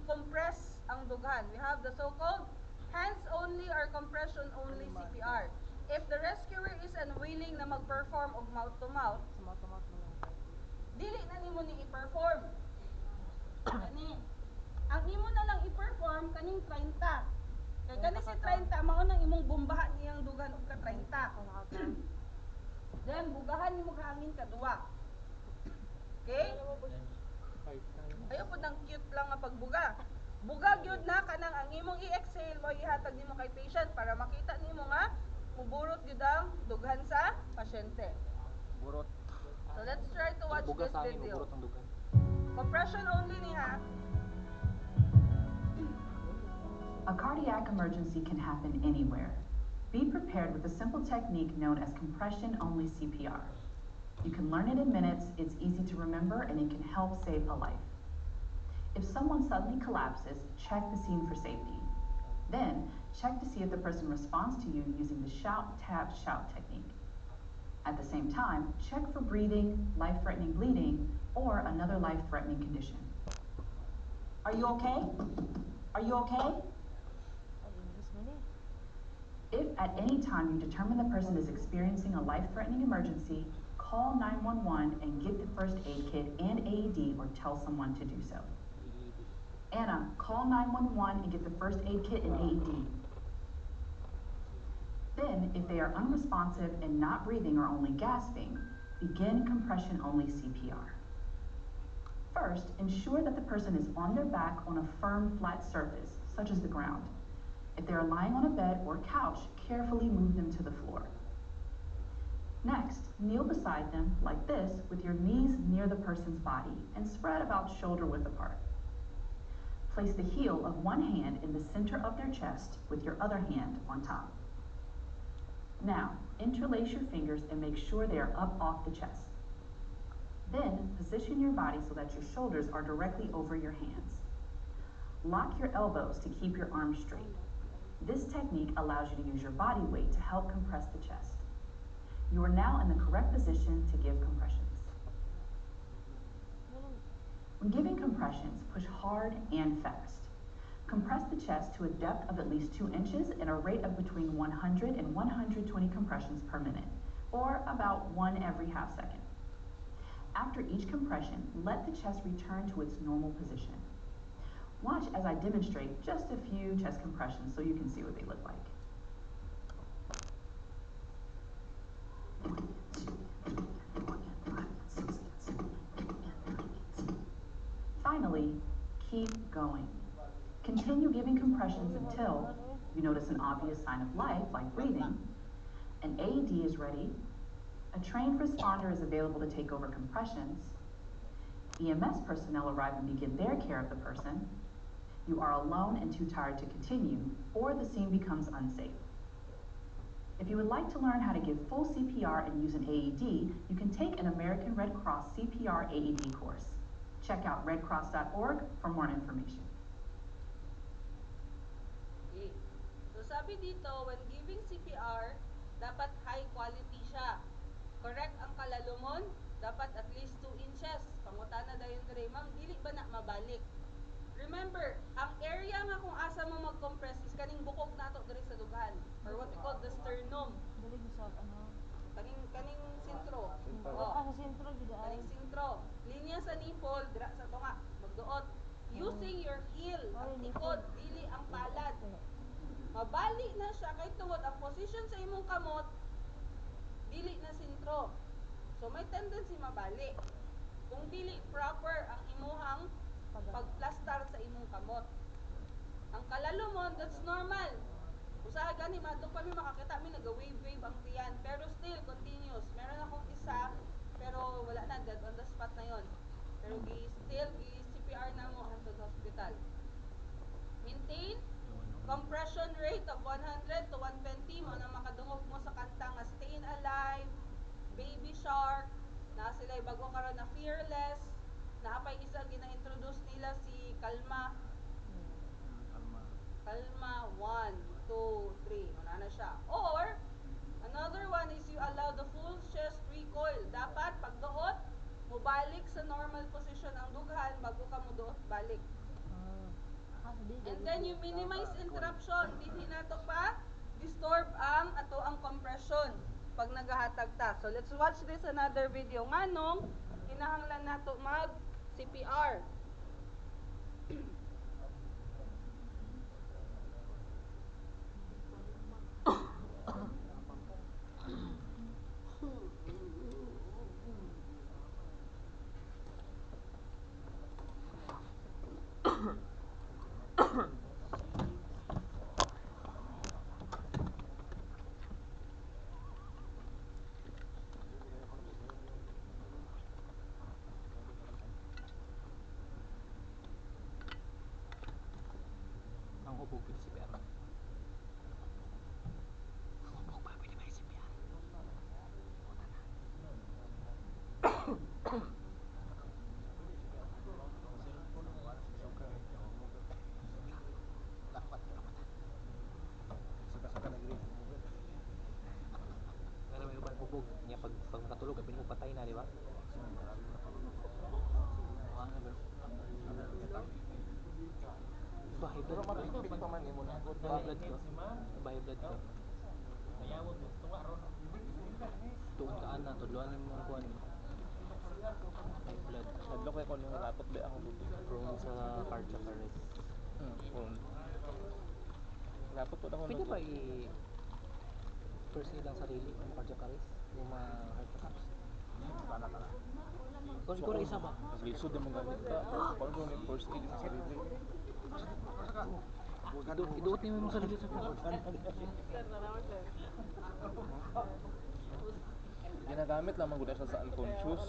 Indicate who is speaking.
Speaker 1: i-compress ang dughan. We have the so-called hands-only or compression-only CPR. If the rescuer is unwilling na mag-perform og mouth-to-mouth, dili na nimo ni i-perform. Kani, ang imo na lang i-perform kaning 30. Kay kani si 30 mao nang imong bombahan niyang dugan og ka 30. Then bugahan nimo hangin ka duwa. Okay? Ayaw po ng cute lang nga pagbuga. Buga gyud na kanang ang imong i-exhale mo ihatag nimo kay patient para makita nimo nga muburot gyud ang dughan sa pasyente.
Speaker 2: Burot.
Speaker 1: So let's try to watch
Speaker 2: Buga
Speaker 1: this
Speaker 2: sa akin,
Speaker 1: video.
Speaker 2: burot ang dugan.
Speaker 1: Compression only ni ha.
Speaker 3: A cardiac emergency can happen anywhere. Be prepared with a simple technique known as compression-only CPR. You can learn it in minutes, it's easy to remember, and it can help save a life. If someone suddenly collapses, check the scene for safety. Then, check to see if the person responds to you using the shout, tap, shout technique. At the same time, check for breathing, life-threatening bleeding, or another life-threatening condition. Are you okay? Are you okay? If at any time you determine the person is experiencing a life-threatening emergency, call 911 and get the first aid kit and AED or tell someone to do so. Anna, call 911 and get the first aid kit and AED. Then, if they are unresponsive and not breathing or only gasping, begin compression-only CPR. First, ensure that the person is on their back on a firm, flat surface, such as the ground. If they are lying on a bed or couch, carefully move them to the floor. Next, kneel beside them, like this, with your knees near the person's body and spread about shoulder width apart. Place the heel of one hand in the center of their chest with your other hand on top. Now, interlace your fingers and make sure they are up off the chest. Then, position your body so that your shoulders are directly over your hands. Lock your elbows to keep your arms straight. This technique allows you to use your body weight to help compress the chest. You are now in the correct position to give compressions. When giving compressions, push hard and fast. Compress the chest to a depth of at least 2 inches and a rate of between 100 and 120 compressions per minute, or about 1 every half second. After each compression, let the chest return to its normal position. Watch as I demonstrate just a few chest compressions so you can see what they look like. Finally, keep going. Continue giving compressions until you notice an obvious sign of life, like breathing, an AED is ready, a trained responder is available to take over compressions, EMS personnel arrive and begin their care of the person, you are alone and too tired to continue, or the scene becomes unsafe. If you would like to learn how to give full CPR and use an AED, you can take an American Red Cross CPR AED course. Check out redcross.org for more information.
Speaker 1: Okay. So sabi dito, when giving CPR, dapat high quality siya. Correct ang kalalumon, dapat at least 2 inches. Pangutana dayon dire, ma'am, dili ba na mabalik? Remember, ang area nga kung asa mo mag-compress is kaning bukog nato diri sa dughan, or what we call the sternum.
Speaker 4: Dali sa ano?
Speaker 1: Kaning sentro.
Speaker 4: Sa sentro gid ay.
Speaker 1: Kaning sentro. Linya sa nipple dira sa tunga, magduot. Using your heel, ang tikod, dili ang palad. Mabali na siya kay tungod ang position sa imong kamot dili na sentro. So may tendency mabali. Kung dili proper ang imuhang pagplastar sa imong kamot. Ang kalalumon, that's normal. Usaha gani madto pa mi makakita mi naga-wave ang tiyan, pero still continuous. Meron akong isa pero wala na, dead on the spot na yon. Pero still CPR na mo hangtod hospital. Maintain compression rate of 100 to 120 mo na makadungog mo sa kanta nga Stayin' Alive, Baby Shark, na sila bago karon na Fearless, naapay isa gina-introduce nila si Kalma. Kalma 1, 2, 3, wala na siya. Or another one is you allow the full chest recoil. Dapat pagduot, mubalik sa normal position ang dughan bago ka muduot balik. And then you minimize interruption. Dili na to pa disturb ang ato ang compression pag nagahatag ta. So let's watch this another video. Nganong kinahanglan nato mag CPR.
Speaker 2: Ang hubog pwede CPR. Ang hubog ba pwede ba CPR? Pero may ubang hubog niya pag nakatulog ay mo patay na, di ba? Bahay blood ko. Bahay blood ko. Bahay blood ko. Tuon ka ana, tudloan mo ang kuan. Bahay blood.
Speaker 5: Hadlok kay ko nung rapot ba ako buti.
Speaker 2: Prone sa cardiac arrest.
Speaker 5: Rapot po ako
Speaker 2: Pwede ba first aid ang sarili kung cardiac arrest? Yung mga heart attacks? Kung siguro isa ba?
Speaker 5: Lisod din mong gamit ka. Paano kung may first aid sa sarili?
Speaker 2: Iduot niyo yung sarili sa
Speaker 5: Ginagamit lamang gud siya sa unconscious.